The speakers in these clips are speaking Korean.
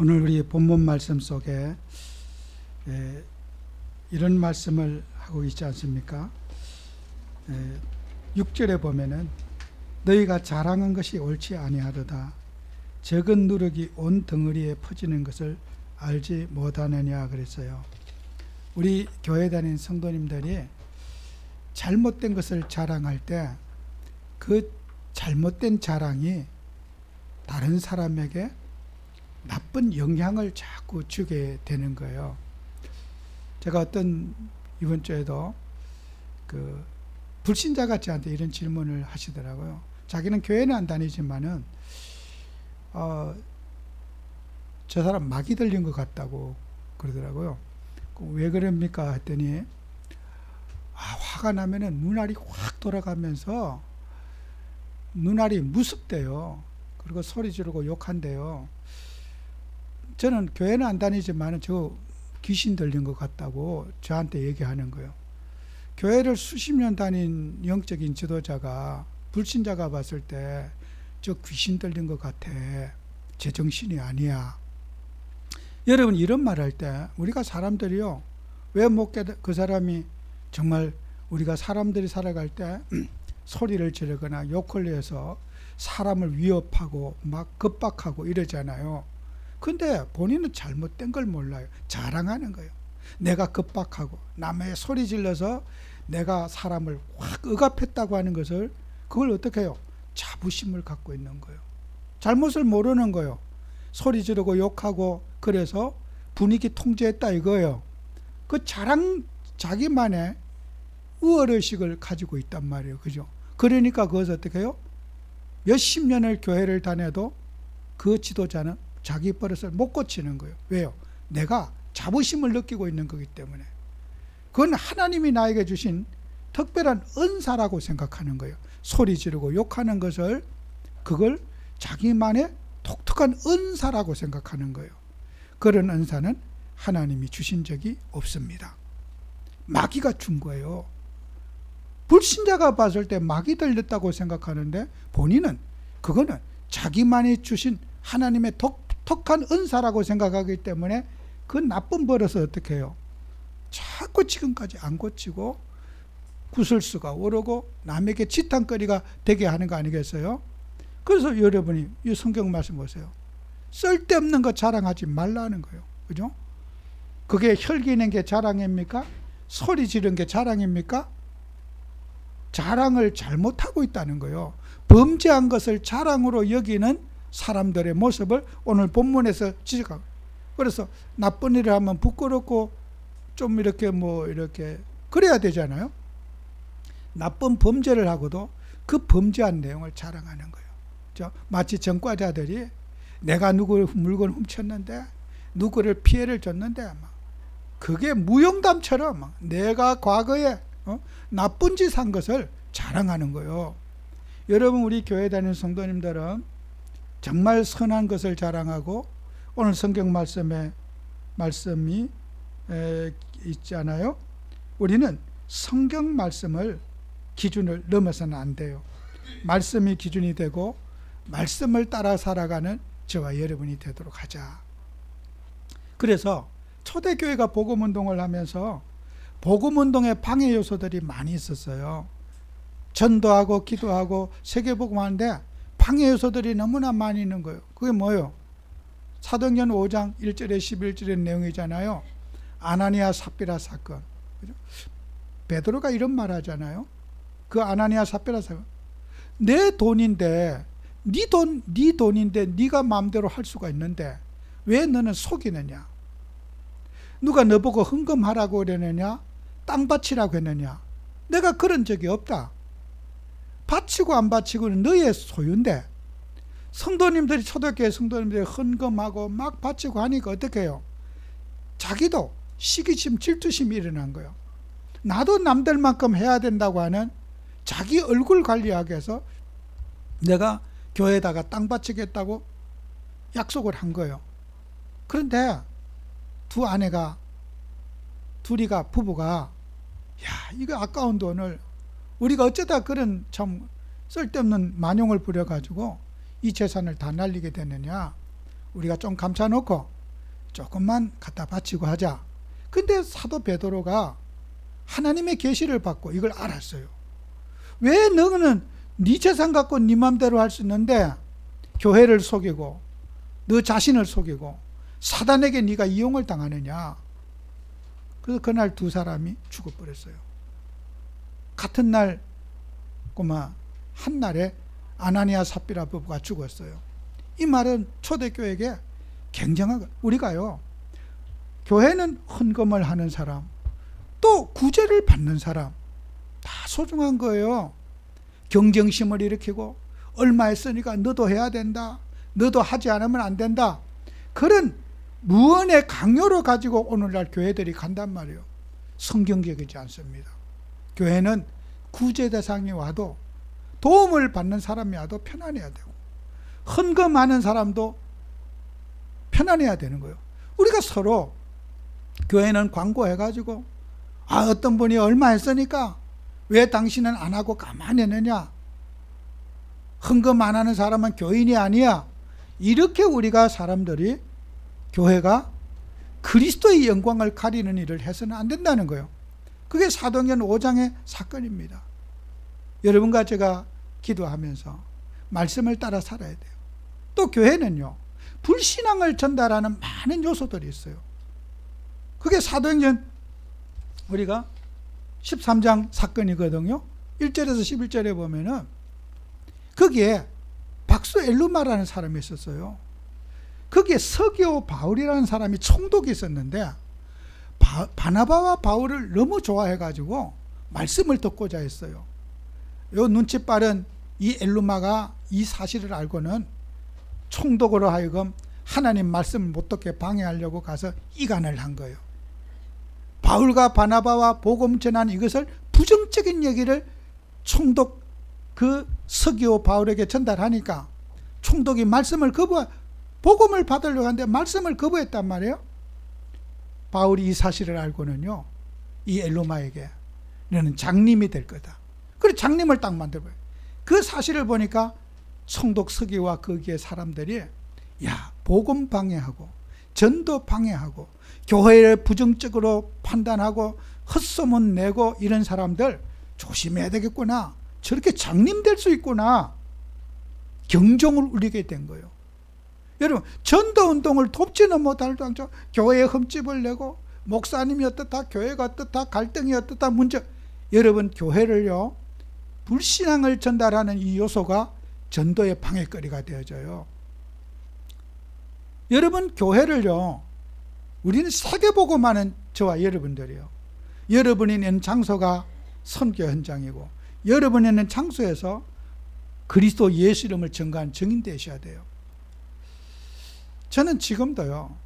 오늘 우리 본문 말씀 속에 이런 말씀을 하고 있지 않습니까? 6절에 보면은 너희가 자랑한 것이 옳지 아니하도다. 적은 누룩이 온 덩어리에 퍼지는 것을 알지 못하느냐 그랬어요. 우리 교회 다니는 성도님들이 잘못된 것을 자랑할 때 그 잘못된 자랑이 다른 사람에게 나쁜 영향을 자꾸 주게 되는 거예요. 제가 이번 주에도 그 불신자가 저한테 이런 질문을 하시더라고요. 자기는 교회는 안 다니지만은 저 사람 마귀 들린 것 같다고 그러더라고요. 왜 그럽니까 했더니 화가 나면은 눈알이 확 돌아가면서 눈알이 무섭대요. 그리고 소리 지르고 욕한대요. 저는 교회는 안 다니지만 저 귀신 들린 것 같다고 저한테 얘기하는 거예요. 교회를 수십 년 다닌 영적인 지도자가 불신자가 봤을 때 저 귀신 들린 것 같아. 제정신이 아니야. 여러분 이런 말 할 때 우리가 사람들이요. 왜 못 깨달아? 그 사람이 정말 우리가 사람들이 살아갈 때 소리를 지르거나 욕을 내서 사람을 위협하고 막 겁박하고 이러잖아요. 근데 본인은 잘못된 걸 몰라요. 자랑하는 거예요. 내가 겁박하고 남의 소리 질러서 내가 사람을 확 억압했다고 하는 것을 그걸 어떻게 해요? 자부심을 갖고 있는 거예요. 잘못을 모르는 거예요. 소리 지르고 욕하고 그래서 분위기 통제했다 이거예요. 그 자기만의 우월의식을 가지고 있단 말이에요. 그죠? 그러니까 그것을 어떻게 해요? 몇십 년을 교회를 다녀도 그 지도자는 자기 버릇을 못 고치는 거예요. 왜요? 내가 자부심을 느끼고 있는 거기 때문에. 그건 하나님이 나에게 주신 특별한 은사라고 생각하는 거예요. 소리 지르고 욕하는 것을 그걸 자기만의 독특한 은사라고 생각하는 거예요. 그런 은사는 하나님이 주신 적이 없습니다. 마귀가 준 거예요. 불신자가 봤을 때 마귀 들렸다고 생각하는데 본인은 그거는 자기만이 주신 하나님의 독특한 은사라고 생각하기 때문에 그 나쁜 버릇을 어떻게 해요? 자꾸 지금까지 안 고치고 구설수가 오르고 남에게 지탄거리가 되게 하는 거 아니겠어요? 그래서 여러분이 이 성경 말씀 보세요. 쓸데없는 거 자랑하지 말라는 거예요. 그죠? 그게 혈기 낸 게 자랑입니까? 소리 지른 게 자랑입니까? 자랑을 잘못하고 있다는 거예요. 범죄한 것을 자랑으로 여기는 사람들의 모습을 오늘 본문에서 지적하고, 그래서 나쁜 일을 하면 부끄럽고 좀 이렇게 그래야 되잖아요. 나쁜 범죄를 하고도 그 범죄한 내용을 자랑하는 거예요. 마치 전과자들이 내가 누구 물건 훔쳤는데 누구를 피해를 줬는데 그게 무용담처럼 내가 과거에 나쁜 짓 한 것을 자랑하는 거예요. 여러분 우리 교회 다니는 성도님들은 정말 선한 것을 자랑하고 오늘 성경 말씀이 있잖아요. 우리는 성경 말씀을 기준을 넘어서는 안 돼요. 말씀이 기준이 되고 말씀을 따라 살아가는 저와 여러분이 되도록 하자. 그래서 초대교회가 복음운동을 하면서 복음운동에 방해 요소들이 많이 있었어요. 전도하고 기도하고 세계복음하는데 방해 요소들이 너무나 많이 있는 거예요. 그게 뭐예요? 사도행전 5장 1절에 11절의 내용이잖아요. 아나니아 삽비라 사건. 그죠? 베드로가 이런 말 하잖아요. 그 아나니아 삽비라 사건. 내 돈인데 네 돈인데 네가 마음대로 할 수가 있는데 왜 너는 속이느냐? 누가 너보고 헌금하라고 그러느냐? 땅 바치라고 했느냐? 내가 그런 적이 없다. 바치고 안 바치고는 너의 소유인데 성도님들이 초대교회 성도님들이 헌금하고 막 바치고 하니까 어떻게 해요? 자기도 시기심 질투심이 일어난 거예요. 나도 남들만큼 해야 된다고 하는 자기 얼굴 관리하기 위해서 내가 교회에다가 땅 바치겠다고 약속을 한 거예요. 그런데 둘이가 부부가 이거 아까운 돈을 우리가 어쩌다 그런 참 쓸데없는 만용을 부려가지고 이 재산을 다 날리게 되느냐. 우리가 좀 감춰놓고 조금만 갖다 바치고 하자. 근데 사도 베드로가 하나님의 계시를 받고 이걸 알았어요. 왜 너는 네 재산 갖고 네 맘대로 할 수 있는데 교회를 속이고 너 자신을 속이고 사단에게 네가 이용을 당하느냐. 그래서 그날 두 사람이 죽어버렸어요. 같은 날 꼬마 한날에 아나니아 삽비라 부부가 죽었어요. 이 말은 초대교회에게 굉장한, 우리가요 교회는 헌금을 하는 사람 또 구제를 받는 사람 다 소중한 거예요. 경쟁심을 일으키고 얼마 했으니까 너도 해야 된다, 너도 하지 않으면 안 된다, 그런 무언의 강요로 가지고 오늘날 교회들이 간단 말이에요. 성경적이지 않습니다. 교회는 구제 대상이 와도 도움을 받는 사람이 와도 편안해야 되고 헌금하는 사람도 편안해야 되는 거예요. 우리가 서로 교회는 광고해가지고 어떤 분이 얼마 했으니까 왜 당신은 안 하고 가만히 있느냐, 헌금 안 하는 사람은 교인이 아니야, 이렇게 우리가 사람들이 교회가 그리스도의 영광을 가리는 일을 해서는 안 된다는 거예요. 그게 사도행전 5장의 사건입니다. 여러분과 제가 기도하면서 말씀을 따라 살아야 돼요. 또 교회는요 불신앙을 전달하는 많은 요소들이 있어요. 그게 사도행전 우리가 13장 사건이거든요. 1절에서 11절에 보면은 거기에 박수 엘루마라는 사람이 있었어요. 거기에 서기오 바울이라는 사람이 총독이 있었는데 바나바와 바울을 너무 좋아해가지고 말씀을 듣고자 했어요. 요 눈치 빠른 이 엘루마가 이 사실을 알고는 총독으로 하여금 하나님 말씀을 못 듣게 방해하려고 가서 이간을 한 거예요. 바울과 바나바와 복음 전한 이것을 부정적인 얘기를 총독 그 서기오 바울에게 전달하니까 총독이 말씀을 복음을 받으려고 하는데 말씀을 거부했단 말이에요. 바울이 이 사실을 알고는요 이 엘루마에게 너는 장님이 될 거다. 그래서 장님을 딱 만들어요. 그 사실을 보니까 총독 서기와 거기에 사람들이 복음 방해하고 전도 방해하고 교회를 부정적으로 판단하고 헛소문 내고 이런 사람들 조심해야 되겠구나, 저렇게 장님 될 수 있구나, 경종을 울리게 된 거예요. 여러분 전도운동을 돕지는 못할 정도로 교회에 흠집을 내고 목사님이 어떻다, 교회가 어떻다, 갈등이 어떻다, 문제. 여러분 교회를요 불신앙을 전달하는 이 요소가 전도의 방해거리가 되어져요. 여러분 교회를요 우리는 세계복음하는 저와 여러분들이요, 여러분이 있는 장소가 선교 현장이고 여러분이 있는 장소에서 그리스도 예수 이름을 전가한 증인 되셔야 돼요. 저는 지금도요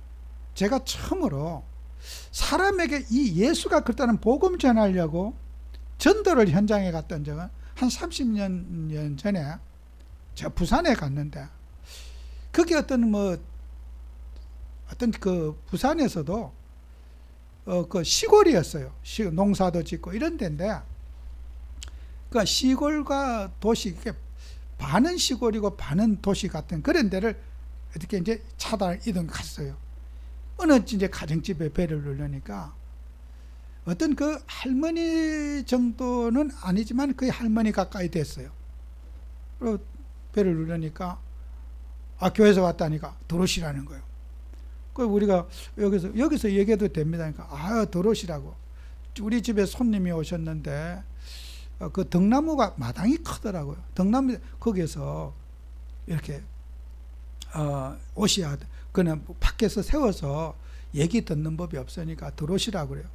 제가 처음으로 사람에게 이 예수가 그렇다는 복음 전하려고 전도를 현장에 갔던 적은 한 30년 전에 제가 부산에 갔는데 거기 어떤 그 부산에서도 그 시골이었어요. 농사도 짓고 이런 데인데 그 시골과 도시, 이게 반은 시골이고 반은 도시 같은 그런 데를 어떻게 이제 차달 이동 갔어요. 어느 이제 가정집에 배를 누르니까 어떤 그 할머니 정도는 아니지만 거의 할머니 가까이 됐어요. 그리고 배를 누르니까 교회에서 왔다니까 들어오시라는 거예요. 그 우리가 여기서 얘기해도 됩니다. 그러니까 들어오시라고. 우리 집에 손님이 오셨는데 그 등나무가 마당이 크더라고요. 등나무 거기에서 이렇게 오셔야 돼. 그냥 밖에서 세워서 얘기 듣는 법이 없으니까 들어오시라고 그래요.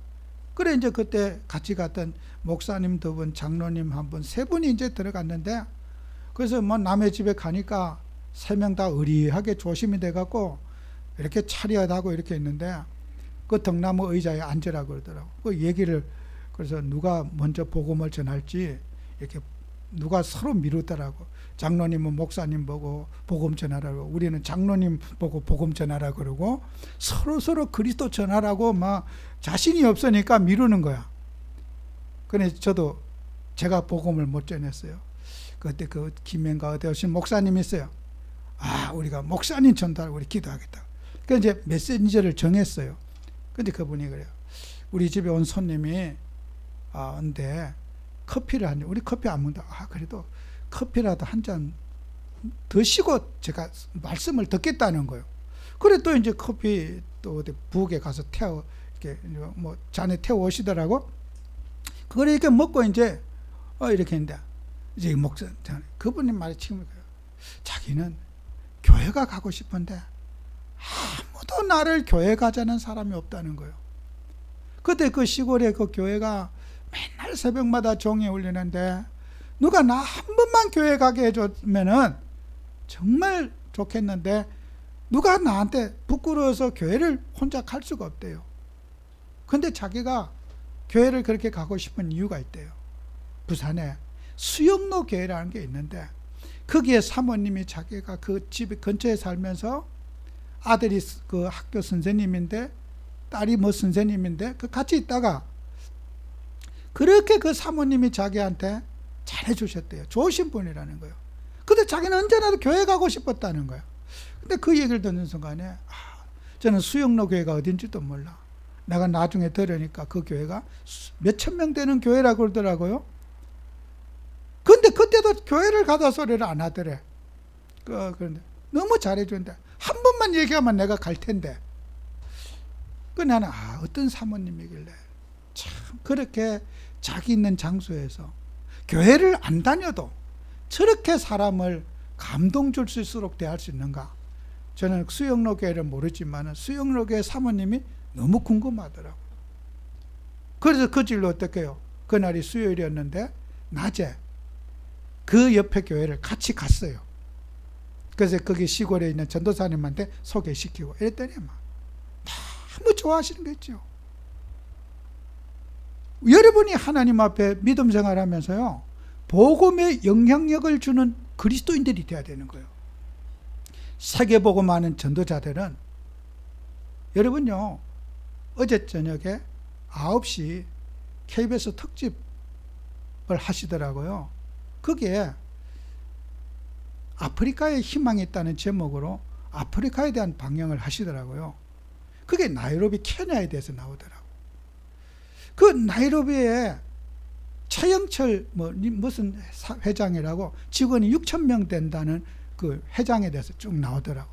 그래 이제 그때 같이 갔던 목사님 두 분, 장로님 한 분, 세 분이 이제 들어갔는데 그래서 남의 집에 가니까 세 명 다 의리하게 조심이 돼갖고 이렇게 차렷하고 이렇게 있는데 그 등나무 의자에 앉으라고 그러더라고. 그 얘기를 그래서 누가 먼저 복음을 전할지 이렇게 누가 서로 미루더라고. 장로님은 목사님 보고 복음 전하라고, 우리는 장로님 보고 복음 전하라고 그러고 서로 그리스도 전하라고 막 자신이 없으니까 미루는 거야. 그래 저도 제가 복음을 못 전했어요. 그때 그 김해가 어디 오신 목사님이 있어요. 우리가 목사님 전도하고 우리 기도하겠다. 그러니까 이제 메신저를 정했어요. 근데 그분이 그래요. 우리 집에 온 손님이 근데 커피를 한 잔, 우리 커피 안 먹는다. 그래도 커피라도 한 잔 드시고 제가 말씀을 듣겠다는 거예요. 그래 또 이제 커피 또 어디 부엌에 가서 이렇게 뭐 잔에 태워 오시더라고. 그걸 이렇게 먹고 이제 이렇게 했는데 이제 목사 그분이 말이 지금 자기는 교회가 가고 싶은데 아무도 나를 교회 가자는 사람이 없다는 거예요. 그때 그 시골에 그 교회가 맨날 새벽마다 종이 울리는데 누가 나 한 번만 교회 가게 해줬으면은 정말 좋겠는데 누가 나한테 부끄러워서 교회를 혼자 갈 수가 없대요. 근데 자기가 교회를 그렇게 가고 싶은 이유가 있대요. 부산에 수영로 교회라는 게 있는데 거기에 사모님이 자기가 그 집 근처에 살면서 아들이 그 학교 선생님인데 딸이 뭐 선생님인데 그 같이 있다가 그렇게 그 사모님이 자기한테 잘해주셨대요. 좋으신 분이라는 거예요. 근데 자기는 언제나도 교회 가고 싶었다는 거예요. 근데 그 얘기를 듣는 순간에 저는 수영로 교회가 어딘지도 몰라. 내가 나중에 들으니까 그 교회가 몇천 명 되는 교회라고 그러더라고요. 근데 그때도 교회를 가다 소리를 안 하더래. 그런데 너무 잘해주는데 한 번만 얘기하면 내가 갈 텐데. 그 나는 어떤 사모님이길래 참 그렇게 자기 있는 장소에서 교회를 안 다녀도 저렇게 사람을 감동 줄 수 있도록 대할 수 있는가. 저는 수영로 교회를 모르지만 수영로 교회 사모님이 너무 궁금하더라고요. 그래서 그 길로 어떻게 해요? 그날이 수요일이었는데 낮에 그 옆에 교회를 같이 갔어요. 그래서 거기 시골에 있는 전도사님한테 소개시키고 이랬더니 너무 좋아하시는 거죠. 여러분이 하나님 앞에 믿음 생활하면서요, 복음에 영향력을 주는 그리스도인들이 되어야 되는 거예요. 세계복음 하는 전도자들은 여러분요, 어제 저녁에 9시 KBS 특집을 하시더라고요. 거기에 아프리카에 희망이 있다는 제목으로 아프리카에 대한 방영을 하시더라고요. 그게 나이로비 케냐에 대해서 나오더라고요. 그 나이로비에 최영철 무슨 회장이라고 직원이 6,000명 된다는 그 회장에 대해서 쭉 나오더라고.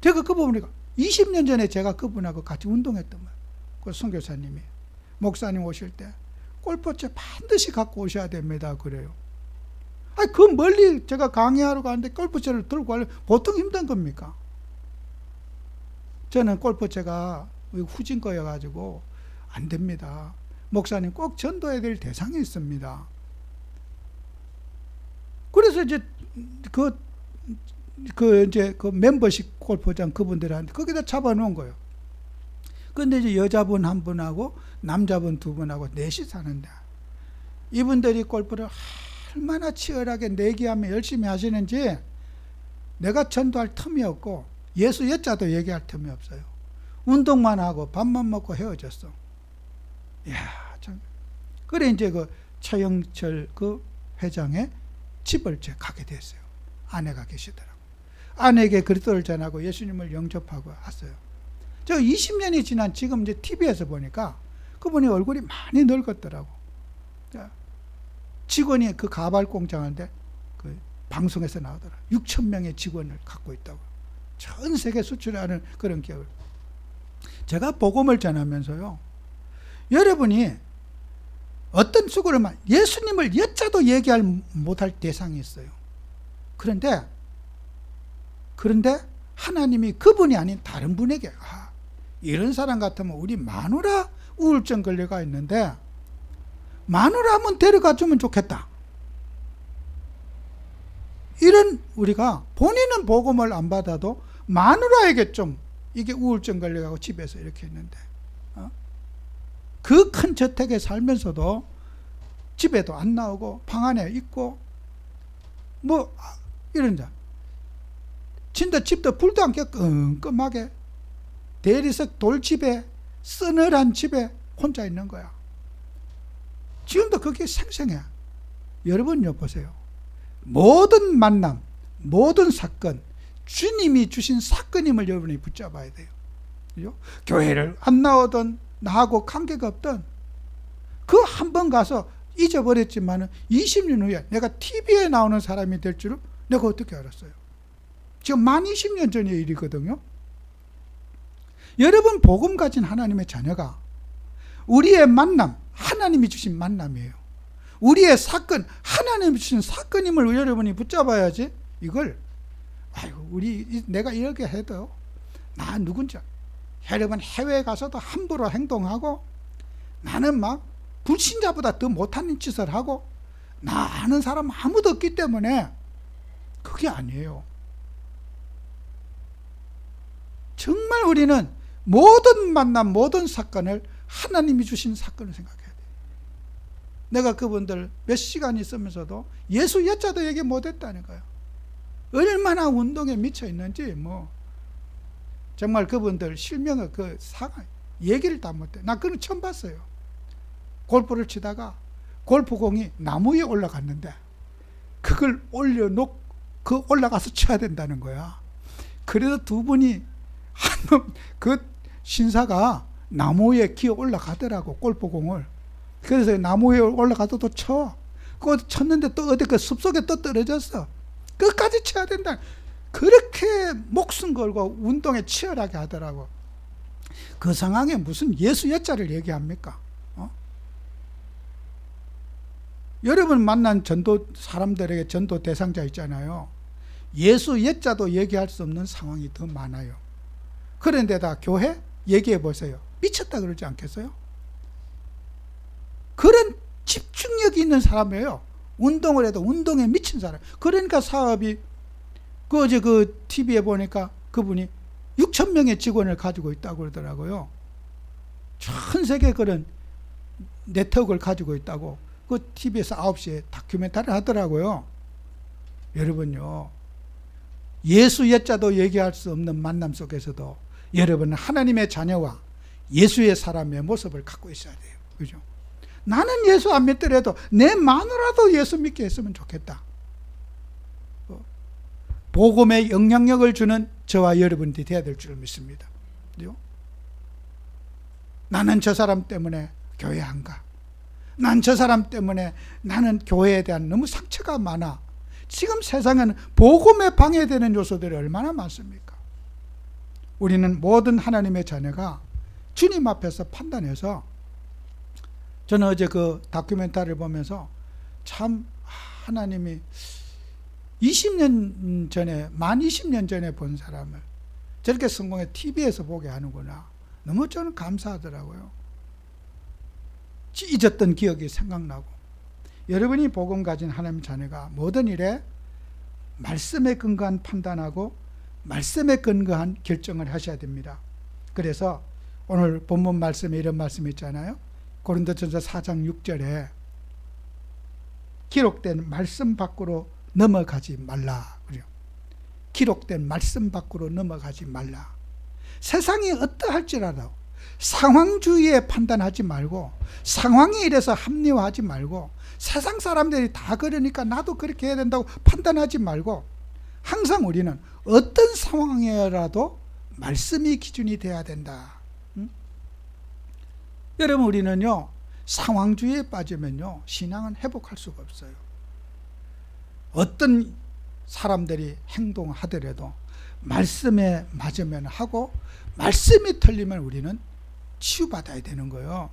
제가 그거 보니까 20년 전에 제가 그분하고 같이 운동했던 거예요. 그 선교사님이 목사님 오실 때 골프채 반드시 갖고 오셔야 됩니다. 그래요. 그 멀리 제가 강의하러 가는데 골프채를 들고 가려면 보통 힘든 겁니까? 저는 골프채가 후진 거여가지고 안 됩니다. 목사님 꼭 전도해야 될 대상이 있습니다. 그래서 이제 그 멤버십 골프장 그분들한테 거기다 잡아놓은 거예요. 근데 이제 여자분 한 분하고 남자분 두 분하고 넷이 사는데 이분들이 골프를 얼마나 치열하게 내기하며 열심히 하시는지 내가 전도할 틈이 없고 예수 여자도 얘기할 틈이 없어요. 운동만 하고 밥만 먹고 헤어졌어. 이야, 참. 그래 이제 그 최영철 그 회장의 집을 제가 가게 됐어요. 아내가 계시더라고요. 아내에게 그리스도를 전하고 예수님을 영접하고 왔어요. 제가 20년이 지난 지금 이제 TV에서 보니까 그분이 얼굴이 많이 늙었더라고. 직원이 그 가발 공장인데 그 방송에서 나오더라. 6,000명의 직원을 갖고 있다고. 전 세계 수출하는 그런 기업을. 제가 복음을 전하면서요, 여러분이 어떤 수고를만 예수님을 여자도 얘기할 못할 대상이 있어요. 그런데 하나님이 그분이 아닌 다른 분에게 이런 사람 같으면 우리 마누라 우울증 걸려가 있는데 마누라 한번 데려가 주면 좋겠다. 이런 우리가 본인은 복음을 안 받아도 마누라에게 좀 이게 우울증 걸려가고 집에서 이렇게 있는데 그 큰 저택에 살면서도 집에도 안 나오고 방 안에 있고 뭐 이런 자 진짜 집도 불도 안 켜 끔끔하게 대리석 돌집에 서늘한 집에 혼자 있는 거야. 지금도 그게 생생해. 여러분 보세요. 모든 만남, 모든 사건, 주님이 주신 사건임을 여러분이 붙잡아야 돼요. 그죠? 교회를 안 나오던 나하고 관계가 없던 그 한 번 가서 잊어버렸지만 20년 후에 내가 TV에 나오는 사람이 될 줄은 내가 어떻게 알았어요? 지금 만 20년 전의 일이거든요. 여러분 복음 가진 하나님의 자녀가 우리의 만남, 하나님이 주신 만남이에요. 우리의 사건, 하나님이 주신 사건임을 여러분이 붙잡아야지. 이걸 아이고 내가 이렇게 해도 나 누군지 여러분 해외에 가서도 함부로 행동하고 나는 막 불신자보다 더 못하는 짓을 하고 나 아는 사람 아무도 없기 때문에 그게 아니에요. 정말 우리는 모든 만남, 모든 사건을 하나님이 주신 사건을 생각해야 돼요. 내가 그분들 몇 시간 있으면서도 예수 여자도 얘기 못했다는 거예요. 얼마나 운동에 미쳐 있는지 정말 그분들 실명의 그 사가 얘기를 다 못해. 나 그건 처음 봤어요. 골프를 치다가 골프공이 나무 위에 올라갔는데 그걸 올라가서 쳐야 된다는 거야. 그래서 두 분이 그 신사가 나무 위에 기어 올라가더라고, 골프공을. 그래서 나무 위에 올라가서 또 쳐. 그거 쳤는데 또 어디 그 숲속에 또 떨어졌어. 끝까지 쳐야 된다. 그렇게 목숨 걸고 운동에 치열하게 하더라고. 그 상황에 무슨 예수 여자를 얘기합니까? 여러분 만난 전도 사람들에게 전도 대상자 있잖아요. 예수 여자도 얘기할 수 없는 상황이 더 많아요. 그런데다 교회 얘기해 보세요. 미쳤다 그러지 않겠어요? 그런 집중력이 있는 사람이에요. 운동을 해도 운동에 미친 사람. 그러니까 사업이 어제 그 TV에 보니까 그분이 6,000명의 직원을 가지고 있다고 그러더라고요. 전 세계 그런 네트워크를 가지고 있다고 그 TV에서 9시에 다큐멘터리를 하더라고요. 여러분요, 예수 여자도 얘기할 수 없는 만남 속에서도 여러분은 하나님의 자녀와 예수의 사람의 모습을 갖고 있어야 돼요. 그죠? 나는 예수 안 믿더라도 내 마누라도 예수 믿게 했으면 좋겠다. 복음에 영향력을 주는 저와 여러분들이 되어야 될 줄 믿습니다. 그죠? 나는 저 사람 때문에 교회 안 가. 난 저 사람 때문에 나는 교회에 대한 너무 상처가 많아. 지금 세상에는 복음에 방해되는 요소들이 얼마나 많습니까? 우리는 모든 하나님의 자녀가 주님 앞에서 판단해서, 저는 어제 그 다큐멘터리를 보면서 참 하나님이 20년 전에, 만 20년 전에 본 사람을 저렇게 성공해 TV에서 보게 하는구나. 너무 저는 감사하더라고요. 잊었던 기억이 생각나고. 여러분이 복음 가진 하나님 자녀가 모든 일에 말씀에 근거한 판단하고 말씀에 근거한 결정을 하셔야 됩니다. 그래서 오늘 본문 말씀에 이런 말씀이 있잖아요. 고린도전서 4장 6절에 기록된 말씀 밖으로 넘어가지 말라. 그래요. 기록된 말씀 밖으로 넘어가지 말라. 세상이 어떠할지라도 상황주의에 판단하지 말고, 상황이 이래서 합리화하지 말고, 세상 사람들이 다 그러니까 나도 그렇게 해야 된다고 판단하지 말고, 항상 우리는 어떤 상황이라도 말씀이 기준이 돼야 된다. 여러분, 우리는요, 상황주의에 빠지면요, 신앙은 회복할 수가 없어요. 어떤 사람들이 행동하더라도 말씀에 맞으면 하고, 말씀이 틀리면 우리는 치유받아야 되는 거예요.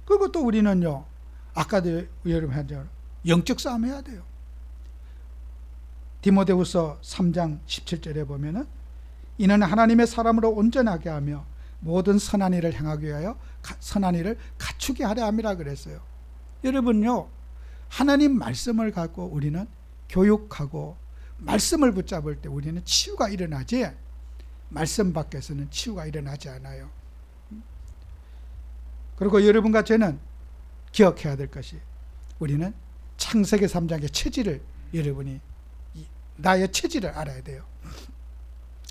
그리고 또 우리는요, 아까도 여러분 하죠, 영적 싸움 해야 돼요. 디모데후서 3장 17절에 보면은 이는 하나님의 사람으로 온전하게 하며 모든 선한 일을 행하기 위하여 선한 일을 갖추게 하려 함이라 그랬어요. 여러분요, 하나님 말씀을 갖고 우리는 교육하고 말씀을 붙잡을 때 우리는 치유가 일어나지, 말씀 밖에서는 치유가 일어나지 않아요. 그리고 여러분과 저는 기억해야 될 것이, 우리는 창세기 3장의 체질을, 여러분이 나의 체질을 알아야 돼요.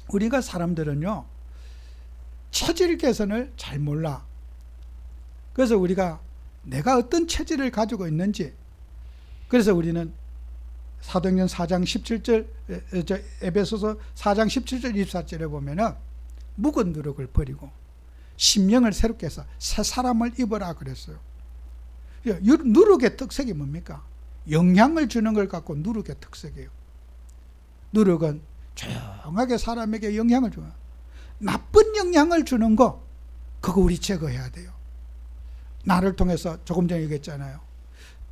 우리가 사람들은요, 체질 개선을 잘 몰라. 그래서 우리가 내가 어떤 체질을 가지고 있는지, 그래서 우리는 사도행전 4장 17절, 에베소서 4장 17절 24절에 보면은 묵은 누룩을 버리고 심령을 새롭게 해서 새 사람을 입어라 그랬어요. 누룩의 특색이 뭡니까? 영향을 주는 걸 갖고 누룩의 특색이에요. 누룩은 조용하게 사람에게 영향을 줘요. 나쁜 영향을 주는 거, 그거 우리 제거해야 돼요. 나를 통해서 조금 전에 얘기했잖아요.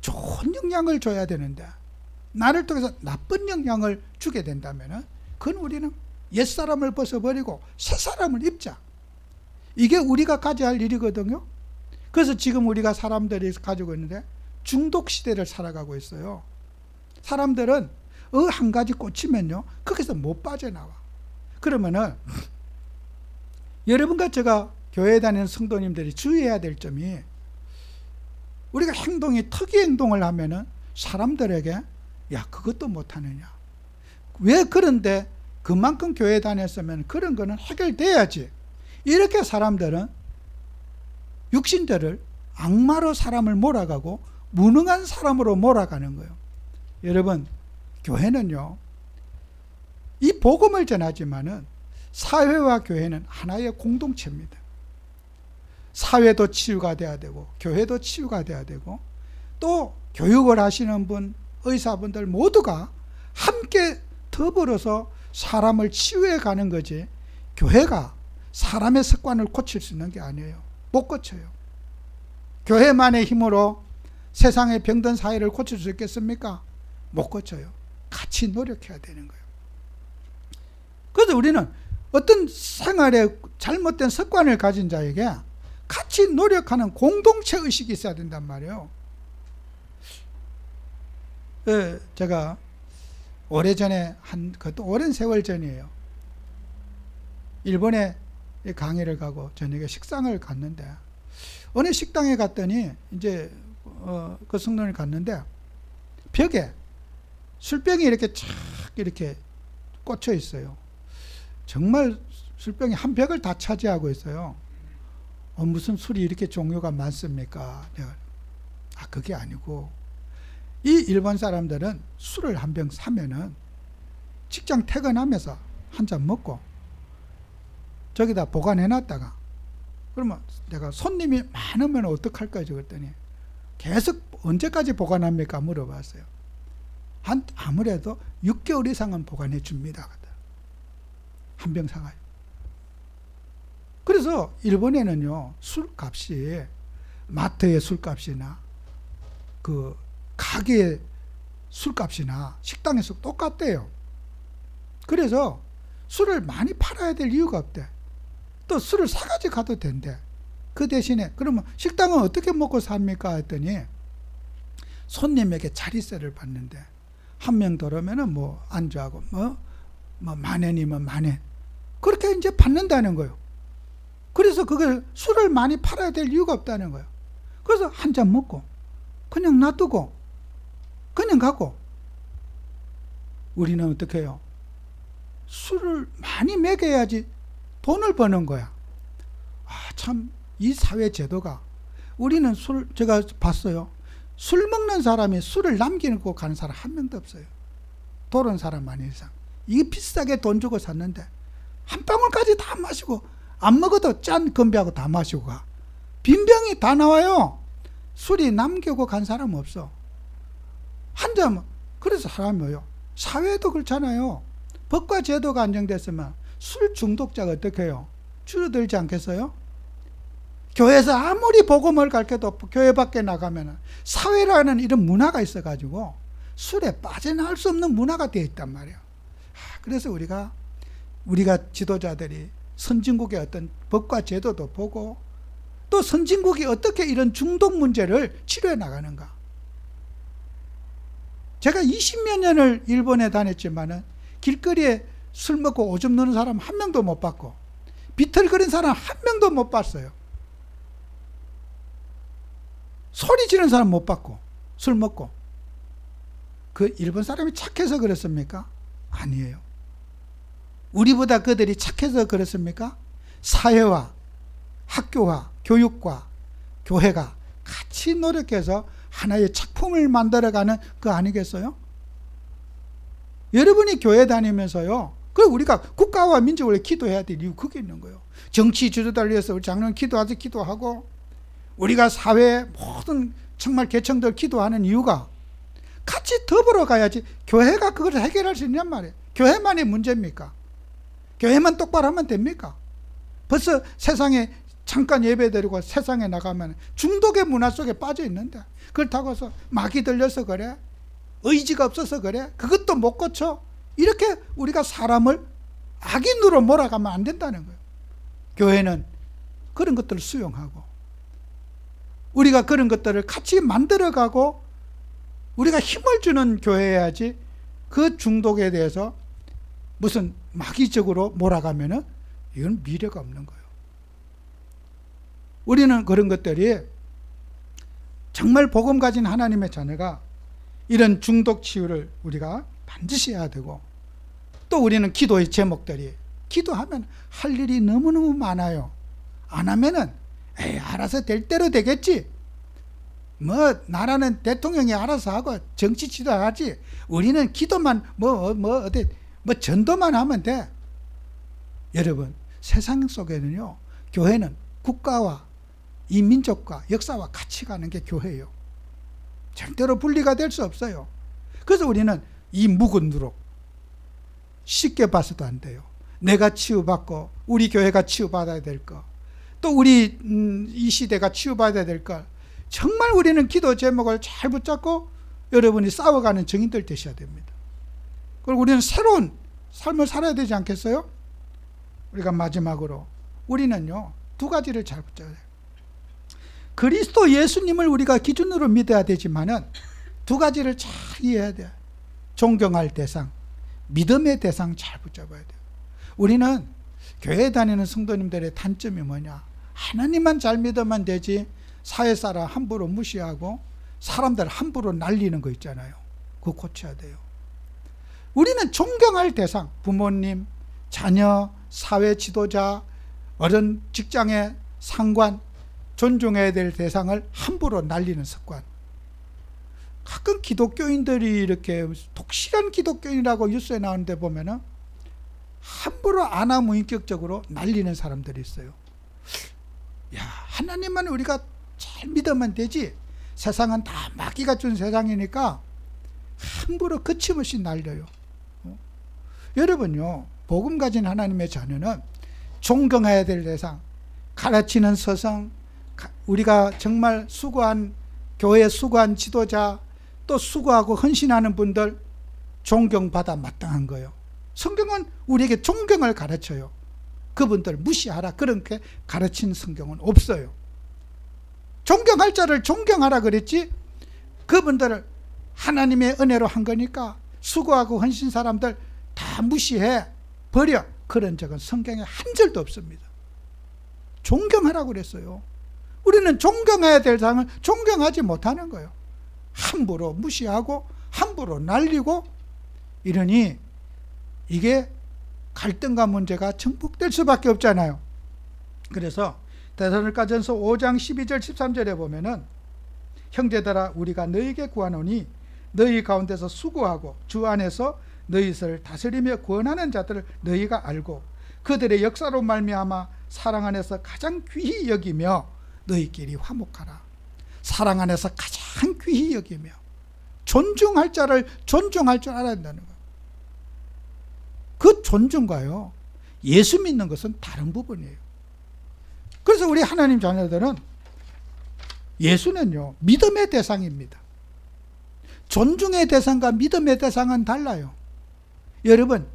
좋은 영향을 줘야 되는데 나를 통해서 나쁜 영향을 주게 된다면 그건 우리는 옛사람을 벗어버리고 새사람을 입자. 이게 우리가 가져야 할 일이거든요. 그래서 지금 우리가 사람들이 가지고 있는데 중독시대를 살아가고 있어요. 사람들은 한 가지 꽂히면요 거기서 못 빠져나와. 그러면은 여러분과 제가 교회에 다니는 성도님들이 주의해야 될 점이, 우리가 특이 행동을 하면은 사람들에게 야 그것도 못하느냐, 왜 그런데 그만큼 교회에 다녔으면 그런 거는 해결돼야지, 이렇게 사람들은 육신들을 악마로 사람을 몰아가고 무능한 사람으로 몰아가는 거예요. 여러분, 교회는요 이 복음을 전하지만은 사회와 교회는 하나의 공동체입니다. 사회도 치유가 돼야 되고 교회도 치유가 돼야 되고 또 교육을 하시는 분, 의사분들 모두가 함께 더불어서 사람을 치유해 가는 거지, 교회가 사람의 습관을 고칠 수 있는 게 아니에요. 못 고쳐요. 교회만의 힘으로 세상의 병든 사회를 고칠 수 있겠습니까? 못 고쳐요. 같이 노력해야 되는 거예요. 그래서 우리는 어떤 생활에 잘못된 습관을 가진 자에게 같이 노력하는 공동체 의식이 있어야 된단 말이에요. 제가 오래전에 그것도 오랜 세월 전이에요. 일본에 강의를 가고 저녁에 식당을 갔는데 어느 식당에 갔더니 이제 그 성당을 갔는데 벽에 술병이 이렇게 쫙 이렇게 꽂혀 있어요. 정말 술병이 한 벽을 다 차지하고 있어요. 무슨 술이 이렇게 종류가 많습니까? 내가 그게 아니고 이 일본 사람들은 술을 한 병 사면은 직장 퇴근하면서 한 잔 먹고 저기다 보관해 놨다가, 그러면 내가 손님이 많으면 어떡할까요? 그랬더니 계속 언제까지 보관합니까? 물어봤어요. 아무래도 6개월 이상은 보관해 줍니다. 한 병 사가요. 그래서 일본에는요 술값이 마트의 술값이나 그 가게의 술값이나 식당에서 똑같대요. 그래서 술을 많이 팔아야 될 이유가 없대. 또 술을 사가지고 가도 된대. 그 대신에 그러면 식당은 어떻게 먹고 삽니까? 했더니 손님에게 자리세를 받는데 한 명 들어오면은 뭐 안주하고 뭐 만엔이면 만엔 그렇게 이제 받는다는 거예요. 그래서 그걸 술을 많이 팔아야 될 이유가 없다는 거예요. 그래서 한 잔 먹고 그냥 놔두고 그냥 가고, 우리는 어떻게 해요? 술을 많이 먹여야지 돈을 버는 거야. 참 이 사회 제도가, 우리는 제가 봤어요. 술 먹는 사람이 술을 남기고 가는 사람 한 명도 없어요. 도른 사람 아닌 이상. 이게 비싸게 돈 주고 샀는데 한 방울까지 다 마시고, 안 먹어도 짠 건배하고 다 마시고 가. 빈병이 다 나와요. 술이 남기고 간 사람 없어. 한 잔. 그래서 사람이 뭐요? 사회도 그렇잖아요. 법과 제도가 안정됐으면 술 중독자가 어떻게 해요? 줄어들지 않겠어요? 교회에서 아무리 복음을 가르쳐도 교회 밖에 나가면 사회라는 이런 문화가 있어가지고 술에 빠져나갈 수 없는 문화가 되어 있단 말이에요. 그래서 우리가 지도자들이 선진국의 어떤 법과 제도도 보고 또 선진국이 어떻게 이런 중독 문제를 치료해 나가는가. 제가 20몇 년을 일본에 다녔지만은 길거리에 술 먹고 오줌 누는 사람 한 명도 못 봤고 비틀거린 사람 한 명도 못 봤어요. 소리 지르는 사람 못 봤고 술 먹고. 그 일본 사람이 착해서 그렇습니까? 아니에요. 우리보다 그들이 착해서 그렇습니까? 사회와 학교와 교육과 교회가 같이 노력해서 하나의 작품을 만들어가는 거 아니겠어요? 여러분이 교회 다니면서요, 그 우리가 국가와 민족을 기도해야 될 이유 그게 있는 거예요. 정치 지도자를 위해서 우리 장로님 기도하고 우리가 사회 모든 정말 계층들 기도하는 이유가 같이 더불어 가야지 교회가 그걸 해결할 수 있냔 말이에요. 교회만이 문제입니까? 교회만 똑바로 하면 됩니까? 벌써 세상에 잠깐 예배 드리고 세상에 나가면 중독의 문화 속에 빠져 있는데, 그렇다고 해서 마귀 들려서 그래? 의지가 없어서 그래? 그것도 못 고쳐? 이렇게 우리가 사람을 악인으로 몰아가면 안 된다는 거예요. 교회는 그런 것들을 수용하고 우리가 그런 것들을 같이 만들어가고 우리가 힘을 주는 교회여야지, 그 중독에 대해서 무슨 마귀적으로 몰아가면은 이건 미래가 없는 거예요. 우리는 그런 것들이 정말 복음 가진 하나님의 자녀가 이런 중독 치유를 우리가 반드시 해야 되고, 또 우리는 기도의 제목들이, 기도하면 할 일이 너무너무 많아요. 안 하면은 에이 알아서 될 대로 되겠지, 뭐 나라는 대통령이 알아서 하고 정치 지도하지, 우리는 기도만 어디 전도만 하면 돼. 여러분, 세상 속에는요, 교회는 국가와 이 민족과 역사와 같이 가는 게 교회예요. 절대로 분리가 될 수 없어요. 그래서 우리는 이 묵은 누룩 쉽게 봐서도 안 돼요. 내가 치유받고 우리 교회가 치유받아야 될 거, 또 우리 이 시대가 치유받아야 될 거, 정말 우리는 기도 제목을 잘 붙잡고 여러분이 싸워가는 증인들 되셔야 됩니다. 그리고 우리는 새로운 삶을 살아야 되지 않겠어요? 우리가 마지막으로 우리는요, 두 가지를 잘 붙잡아야 돼요. 그리스도 예수님을 우리가 기준으로 믿어야 되지만은 두 가지를 잘 이해해야 돼요. 존경할 대상, 믿음의 대상 잘 붙잡아야 돼요. 우리는 교회 다니는 성도님들의 단점이 뭐냐? 하나님만 잘 믿으면 되지, 사회사람 함부로 무시하고 사람들 함부로 날리는 거 있잖아요. 그거 고쳐야 돼요. 우리는 존경할 대상, 부모님, 자녀, 사회 지도자, 어른, 직장의 상관, 존중해야 될 대상을 함부로 날리는 습관. 가끔 기독교인들이 이렇게 독실한 기독교인이라고 뉴스에 나오는데 보면은 함부로 아나무인격적으로 날리는 사람들이 있어요. 야, 하나님만 우리가 잘 믿으면 되지, 세상은 다 마귀가 준 세상이니까 함부로 거침없이 날려요. 여러분요, 복음 가진 하나님의 자녀는 존경해야 될 대상, 가르치는 서성, 우리가 정말 수고한 교회 수고한 지도자, 또 수고하고 헌신하는 분들 존경받아 마땅한 거예요. 성경은 우리에게 존경을 가르쳐요. 그분들 무시하라 그렇게 가르친 성경은 없어요. 존경할 자를 존경하라 그랬지, 그분들을 하나님의 은혜로 한 거니까 수고하고 헌신 사람들 다 무시해 버려, 그런 적은 성경에 한 절도 없습니다. 존경하라고 그랬어요. 우리는 존경해야 될 사람을 존경하지 못하는 거예요. 함부로 무시하고 함부로 날리고 이러니 이게 갈등과 문제가 증폭될 수밖에 없잖아요. 그래서 데살로니가전서 5장 12절 13절에 보면은, 형제들아 우리가 너희에게 구하노니 너희 가운데서 수고하고 주 안에서 너희를 다스리며 구원하는 자들을 너희가 알고 그들의 역사로 말미암아 사랑 안에서 가장 귀히 여기며 너희끼리 화목하라. 사랑 안에서 가장 귀히 여기며 존중할 자를 존중할 줄 알아야 한다는 거예요. 그 존중과요, 예수 믿는 것은 다른 부분이에요. 그래서 우리 하나님 자녀들은 예수는요, 믿음의 대상입니다. 존중의 대상과 믿음의 대상은 달라요. 여러분,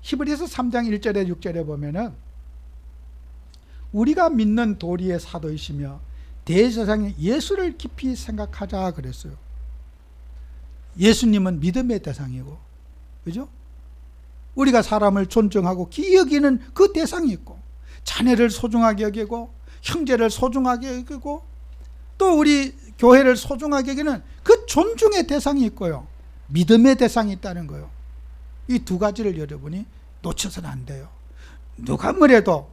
히브리서 3장 1절에 6절에 보면은 우리가 믿는 도리의 사도이시며 대제사장인 예수를 깊이 생각하자 그랬어요. 예수님은 믿음의 대상이고, 그죠? 우리가 사람을 존중하고 귀히 여기는 그 대상이 있고, 자녀를 소중하게 여기고 형제를 소중하게 여기고 또 우리 교회를 소중하게 여기는 그 존중의 대상이 있고요, 믿음의 대상이 있다는 거예요. 이 두 가지를 여러분이 놓쳐서는 안 돼요. 누가 뭐래도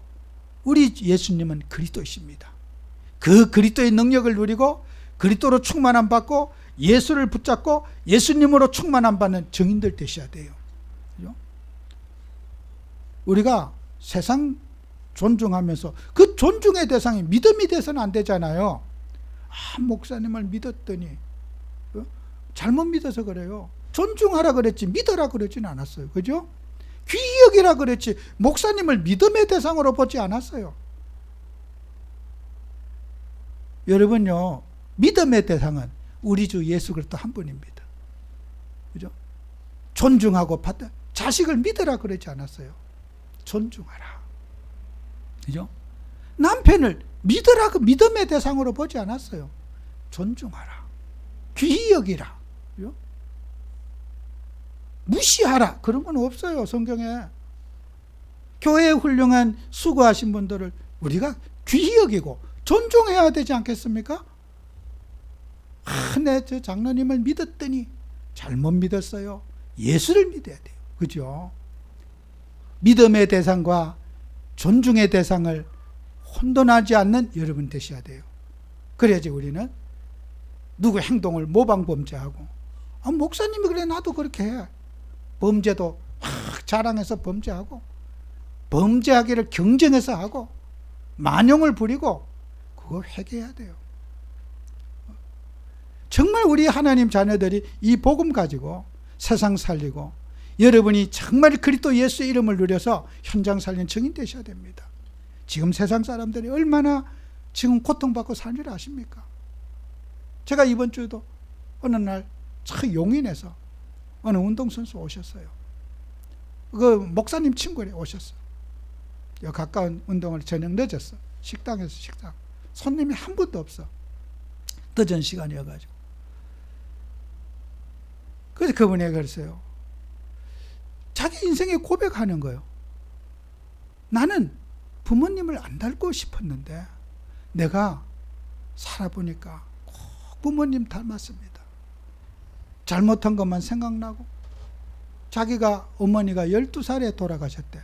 우리 예수님은 그리스도이십니다. 그 그리스도의 능력을 누리고 그리스도로 충만함 받고 예수를 붙잡고 예수님으로 충만함 받는 증인들 되셔야 돼요. 그죠? 우리가 세상 존중하면서 그 존중의 대상이 믿음이 돼서는 안 되잖아요. 아, 목사님을 믿었더니 잘못 믿어서 그래요. 존중하라 그랬지 믿어라 그러지는 않았어요. 그죠? 귀히 여기라 그랬지 목사님을 믿음의 대상으로 보지 않았어요. 여러분요, 믿음의 대상은 우리 주 예수 그리스도 한 분입니다. 그죠? 존중하고 받아 자식을 믿으라 그러지 않았어요. 존중하라. 그죠? 남편을 믿으라 그 믿음의 대상으로 보지 않았어요. 존중하라. 귀히 여기라. 그죠? 무시하라. 그런 건 없어요, 성경에. 교회에 훌륭한 수고하신 분들을 우리가 귀히 여기고 존중해야 되지 않겠습니까? 아, 내 저 장로님을 믿었더니 잘못 믿었어요. 예수를 믿어야 돼요. 그죠? 믿음의 대상과 존중의 대상을 혼돈하지 않는 여러분 되셔야 돼요. 그래야지 우리는 누구 행동을 모방범죄하고, 아, 목사님이 그래 나도 그렇게 해. 범죄도 확 자랑해서 범죄하고, 범죄하기를 경쟁해서 하고, 만용을 부리고, 그거 회개해야 돼요. 정말 우리 하나님 자녀들이 이 복음 가지고 세상 살리고, 여러분이 정말 그리스도 예수의 이름을 누려서 현장 살리는 증인 되셔야 됩니다. 지금 세상 사람들이 얼마나 지금 고통받고 사는 줄 아십니까? 제가 이번 주에도 어느 날 참 용인에서 어느 운동선수 오셨어요. 그 목사님 친구래 오셨어. 가까운 운동을 저녁 늦었어. 식당에서 식당. 손님이 한 분도 없어. 늦은 시간이어가지고. 그래서 그분이 그랬어요. 자기 인생에 고백하는 거예요. 나는 부모님을 안 닮고 싶었는데 내가 살아보니까 꼭 부모님 닮았습니다. 잘못한 것만 생각나고, 자기가 어머니가 12살에 돌아가셨대.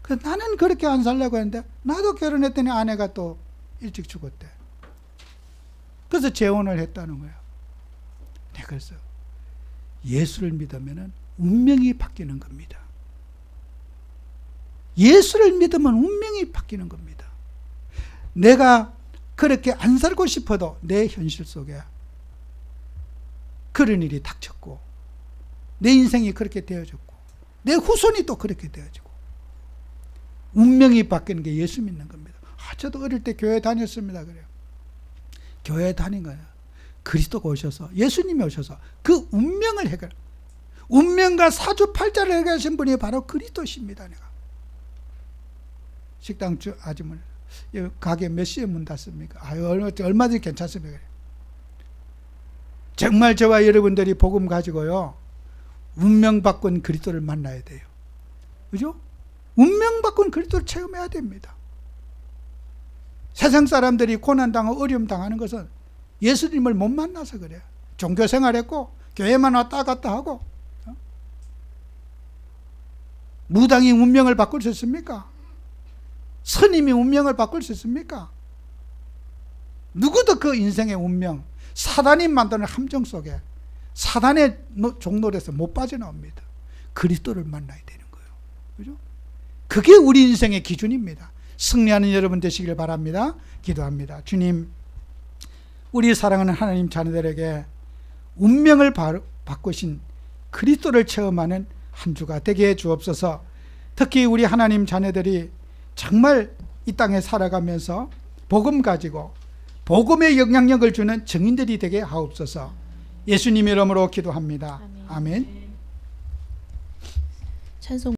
그래서 나는 그렇게 안 살려고 했는데 나도 결혼했더니 아내가 또 일찍 죽었대. 그래서 재혼을 했다는 거예요. 네, 그래서 예수를 믿으면 운명이 바뀌는 겁니다. 예수를 믿으면 운명이 바뀌는 겁니다. 내가 그렇게 안 살고 싶어도 내 현실 속에 그런 일이 닥쳤고, 내 인생이 그렇게 되어졌고, 내 후손이 또 그렇게 되어지고, 운명이 바뀌는 게 예수 믿는 겁니다. 아, 저도 어릴 때 교회 다녔습니다. 그래요. 교회 다닌 거야. 그리스도가 오셔서, 예수님이 오셔서 그 운명을 해결, 운명과 사주팔자를 해결하신 분이 바로 그리스도십니다. 내가 식당 아주머니, 가게 몇 시에 문 닫습니까? 아유, 얼마든지 괜찮습니다. 정말 저와 여러분들이 복음 가지고요, 운명 바꾼 그리스도를 만나야 돼요. 그죠? 운명 바꾼 그리스도를 체험해야 됩니다. 세상 사람들이 고난당하고 어려움 당하는 것은 예수님을 못 만나서 그래요. 종교 생활했고 교회만 왔다 갔다 하고. 무당이 운명을 바꿀 수 있습니까? 스님이 운명을 바꿀 수 있습니까? 누구도 그 인생의 운명, 사단이 만드는 함정 속에 사단의 종노릇에서 못 빠져나옵니다. 그리스도를 만나야 되는 거예요. 그죠? 그게 우리 인생의 기준입니다. 승리하는 여러분 되시길 바랍니다. 기도합니다. 주님, 우리 사랑하는 하나님 자녀들에게 운명을 바꾸신 그리스도를 체험하는 한 주가 되게 해 주옵소서. 특히 우리 하나님 자녀들이 정말 이 땅에 살아가면서 복음 가지고 복음의 영향력을 주는 증인들이 되게 하옵소서. 예수님 이름으로 기도합니다. 아멘. 찬송